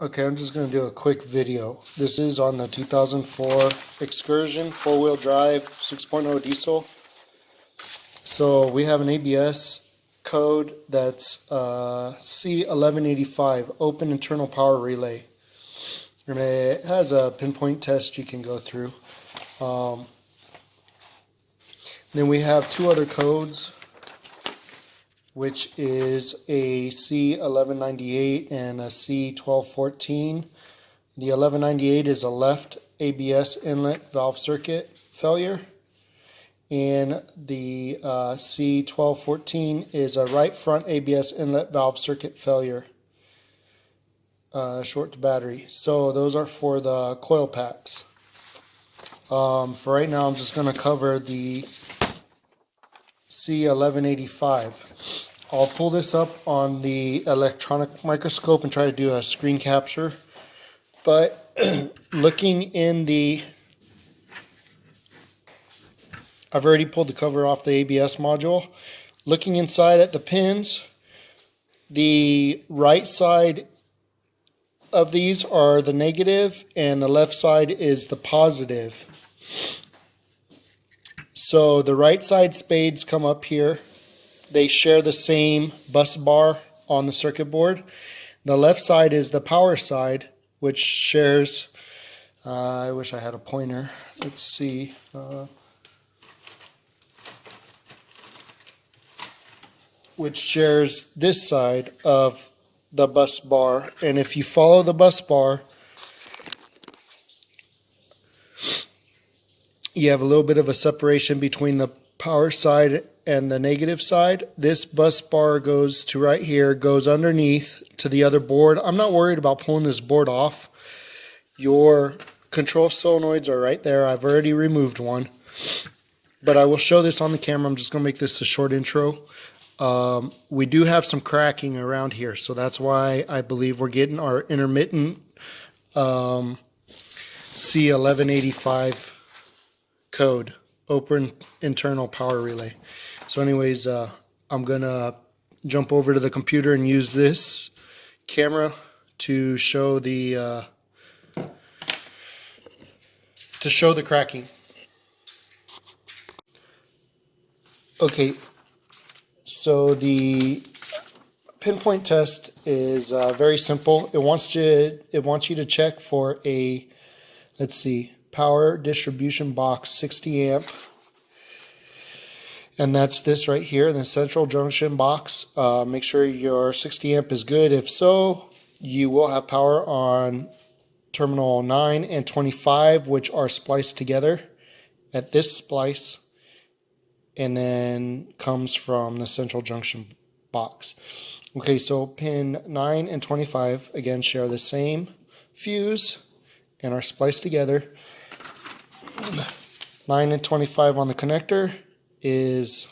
Okay, I'm just going to do a quick video. This is on the 2004 Excursion 4-wheel drive 6.0 diesel. So we have an ABS code that's C1185, Open Internal Power Relay. And it has a pinpoint test you can go through. Then we have two other codes, which is a C1198 and a C1214. The 1198 is a left ABS inlet valve circuit failure, and the C1214 is a right front ABS inlet valve circuit failure, short to battery. So those are for the coil packs. For right now, I'm just going to cover the C1185. I'll pull this up on the electronic microscope and try to do a screen capture. But looking in the, I've already pulled the cover off the ABS module. Looking inside at the pins, the right side of these are the negative and the left side is the positive. So the right side spades come up here. They share the same bus bar on the circuit board. The left side is the power side, which shares, I wish I had a pointer. Let's see. Which shares this side of the bus bar. And if you follow the bus bar, you have a little bit of a separation between the power side and the negative side. This bus bar goes to right here, goes underneath to the other board. I'm not worried about pulling this board off. Your control solenoids are right there. I've already removed one, but I will show this on the camera. I'm just going to make this a short intro. We do have some cracking around here, so that's why I believe we're getting our intermittent C1185 code, Open Internal Power Relay. So anyways, I'm gonna jump over to the computer and use this camera to show the cracking. Okay, so the pinpoint test is very simple. It wants you to check for a, let's see, power distribution box 60 amp, and that's this right here, the central junction box. Make sure your 60 amp is good. If so, you will have power on terminal 9 and 25, which are spliced together at this splice, and then comes from the central junction box. Okay, so pin 9 and 25 again share the same fuse and are spliced together. 9 and 25 on the connector is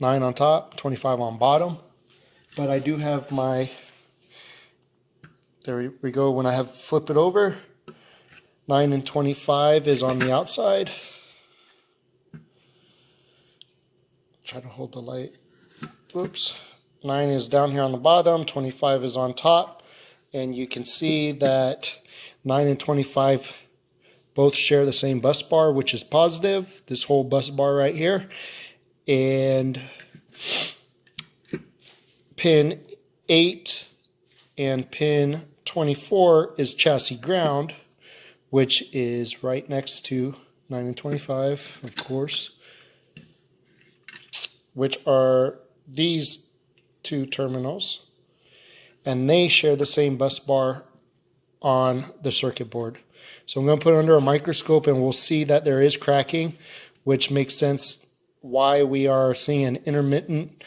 9 on top, 25 on bottom. But I do have my, there we go, when I have flip it over, 9 and 25 is on the outside. Try to hold the light. Whoops. 9 is down here on the bottom, 25 is on top, and you can see that 9 and 25 both share the same bus bar, which is positive, this whole bus bar right here. And pin 8 and pin 24 is chassis ground, which is right next to 9 and 25, of course, which are these two terminals, and they share the same bus bar on the circuit board. So I'm going to put it under a microscope and we'll see that there is cracking, which makes sense why we are seeing an intermittent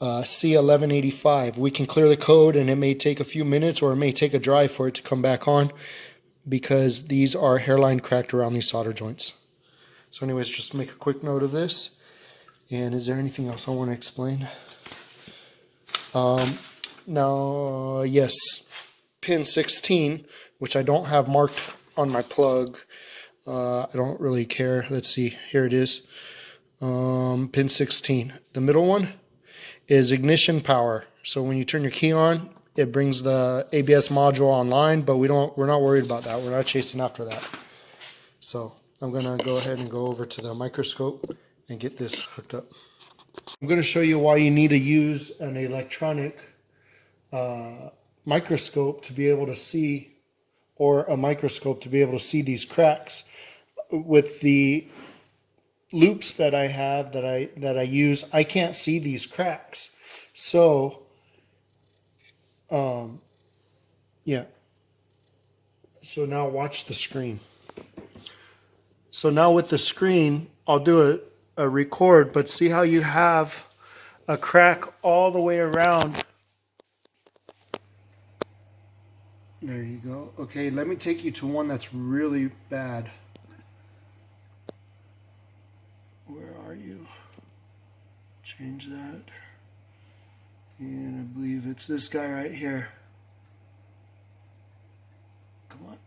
C1185. We can clear the code and it may take a few minutes or it may take a drive for it to come back on, because these are hairline cracked around these solder joints. So anyways, just make a quick note of this. And is there anything else I want to explain? Now, yes, pin 16, which I don't have marked on my plug. I don't really care. Let's see, here it is. Pin 16. The middle one is ignition power. So when you turn your key on, it brings the ABS module online, but we're not worried about that. We're not chasing after that. So I'm gonna go ahead and go over to the microscope and get this hooked up. I'm gonna show you why you need to use an electronic microscope to be able to see, or a microscope to be able to see these cracks. With the loops that I have, that I use, I can't see these cracks. So yeah. So now watch the screen. So now with the screen, I'll do a record, but see how you have a crack all the way around. There you go. Okay, let me take you to one that's really bad. Where are you? Change that. And I believe it's this guy right here. Come on.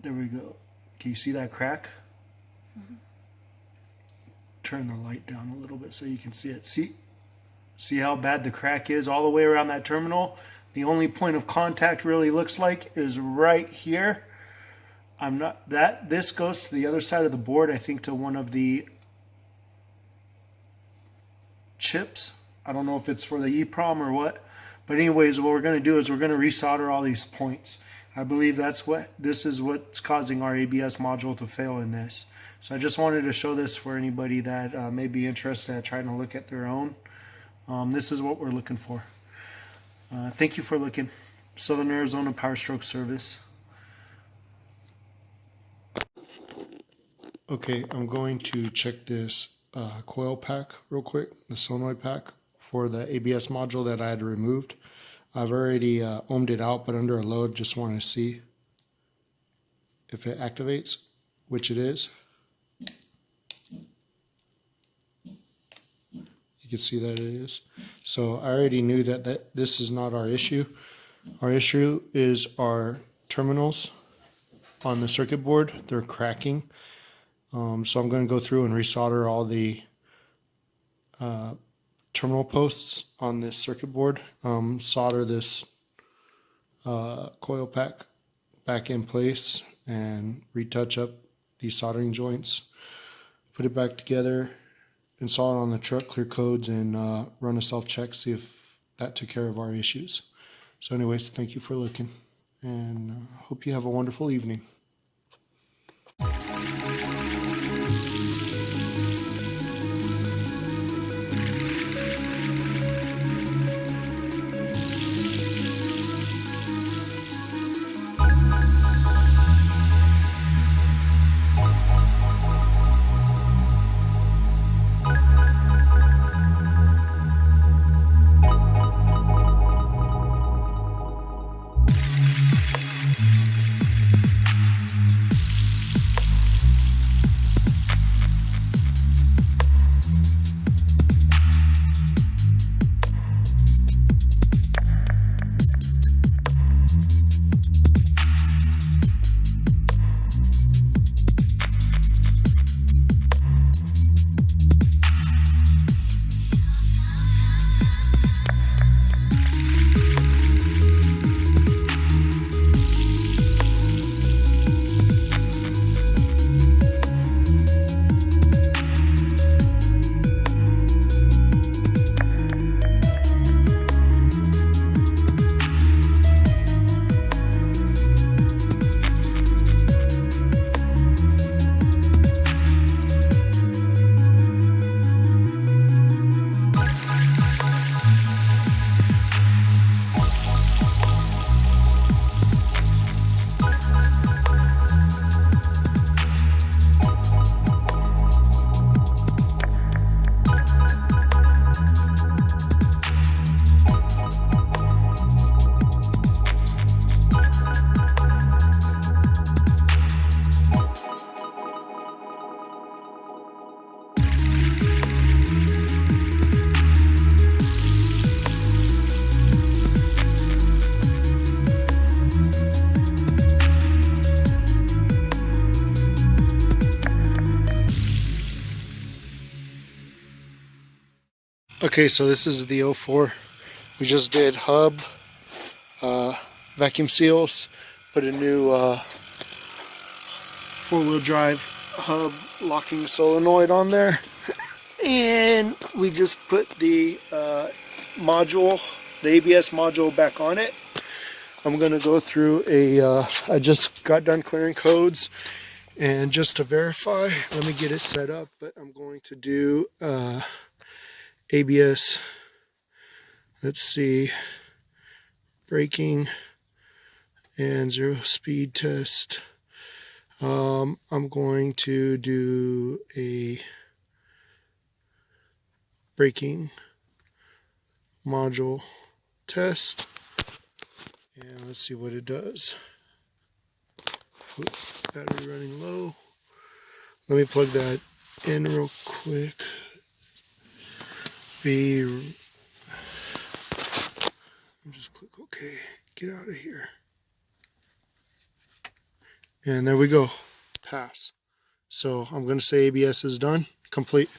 There we go. Can you see that crack? Mm-hmm. Turn the light down a little bit so you can see it. See how bad the crack is all the way around that terminal? The only point of contact really looks like is right here. This goes to the other side of the board, I think to one of the chips. I don't know if it's for the EEPROM or what. But anyways, what we're going to do is we're going to resolder all these points. I believe this is what's causing our ABS module to fail in this. So I just wanted to show this for anybody that may be interested in trying to look at their own. This is what we're looking for. Thank you for looking. Southern Arizona Power Stroke Service. Okay, I'm going to check this coil pack real quick, the solenoid pack for the ABS module that I had removed. I've already ohmed it out, but under a load, just want to see if it activates, which it is. You can see that it is. So I already knew that this is not our issue. Our issue is our terminals on the circuit board. They're cracking. So I'm going to go through and resolder all the terminal posts on this circuit board, solder this coil pack back in place and retouch up these soldering joints, put it back together, install it on the truck, clear codes, and run a self-check, see if that took care of our issues. So anyways, thank you for looking, and hope you have a wonderful evening. Okay, so this is the 04. We just did hub, vacuum seals, put a new four-wheel drive hub locking solenoid on there, and we just put the module, the ABS module, back on it. I'm going to go through I just got done clearing codes, and just to verify, let me get it set up, but I'm going to do ABS, let's see, braking and 0 speed test. I'm going to do a braking module test, and let's see what it does. Oops, battery running low. Let me plug that in real quick. Just click OK. Get out of here. And there we go. Pass. So I'm going to say ABS is done. Complete.